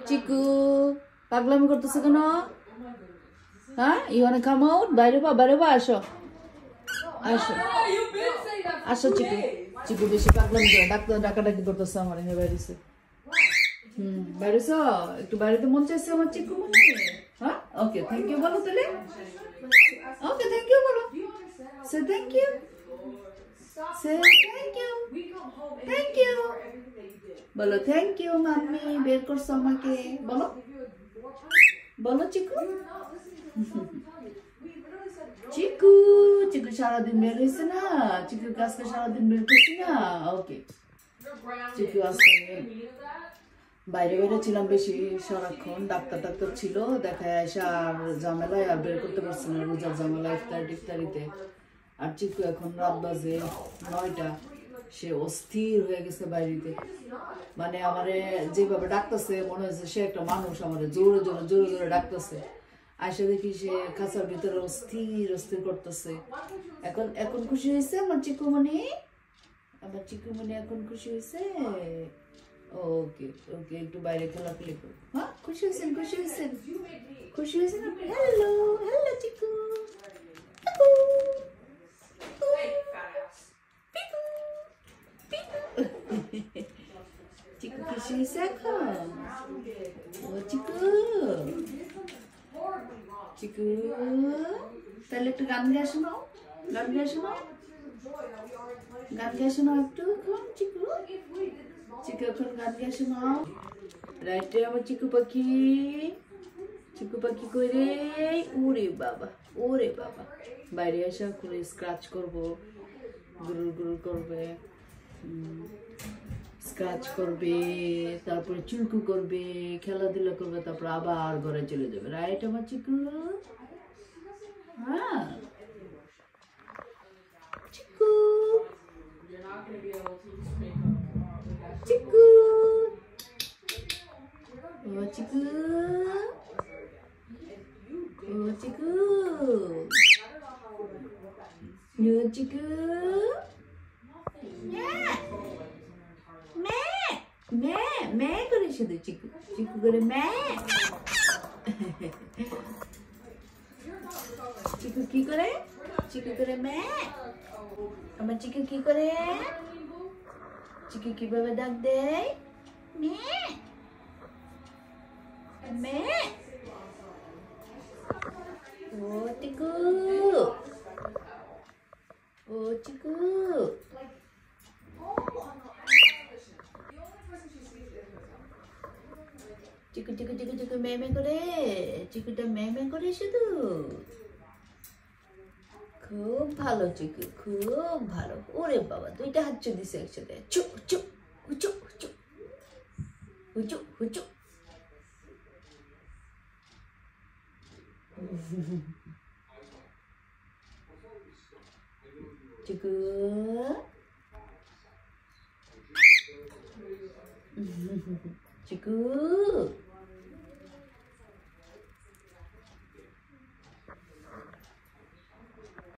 চিকু পাগলামি করতেছে কেন? হ্যাঁ, you wanna come out? বাইরে বা আসো আসো চিকু। চিকু বেশি পাগলামি করে, ডাক্তার ডাকাডাকি করতেছে আমার, এনে বাইরেছে। বাইরেছ? একটু বাইরেতে মন চাইছে আমার চিকু মনে। হ্যাঁ, ওকে, থ্যাংক ইউ বলো তাহলে। ওকে, থ্যাংক ইউ বলো। সে থ্যাংক ইউ, সে থ্যাংক ইউ, থ্যাংক ইউ বলো। থ্যাংক ইউ মাম্মি, বের করছো আমাকে। বলো বলো চিকু। চিকু চিকু সারাদিন বের হয়েছে না, চিকু আজকে সারাদিন বের করছি না। ওকে চিকু আজকে বাইরে ছিলাম বেশি সারাক্ষণ, ডাক্তার ছিল, দেখায় আসা আর ঝামেলায় আর বের করতে পারছি না, রোজার ঝামেলা ইফতারিতে। আর চিকু এখন রাত বাজে 9টা, সে অস্থির হয়ে গেছে বাইরেতে। মানে আমারে যেভাবে ডাকতেছে মনে হয়েছে সে একটা মানুষ, আমারে জোরে জোরে ডাকতেছে। আসে দেখি সে খাঁচার ভিতরে অস্থির করতেছে। এখন খুশি হয়েছে আমার চিকুমণি, এখন খুশি হয়েছে। ওকে ওকে, একটু বাইরে খেলাখেলি করো। হ্যাঁ, খুশি হয়েছেন আপনি? হ্যালো চিকু। চিকু খুশি হয়েছে এখন? ও চিকু তাহলে একটু গান গেয়ে শোনাও একটু এখন। চিকু এখন গান গেয়ে শোনাও। রাইটে আমার চিকু পাখি করে। ওরে বাবা বাইরে আসা করে স্ক্র্যাচ করবো, গুরুর করবে, স্ক্র্যাচ করবে, তারপরে চুলকু করবে, খেলাধুলা করবে, তারপর আবার ঘরে চলে যাবে। রাইট আমার চিকু? হ্যাঁ চিকু করে শুধু চিকু করে চিকু কি করে? আমার চিকু কি করে? চিকু কিভাবে ডাক দেয়? ও চিকু চিকু মেমে করে। চিকুটা মেমে করে শুধু। খুব ভালো চিকু, খুব ভালো। ওরে বাবা, 2টা হাত দিছে একসাথে। হুচু চিকু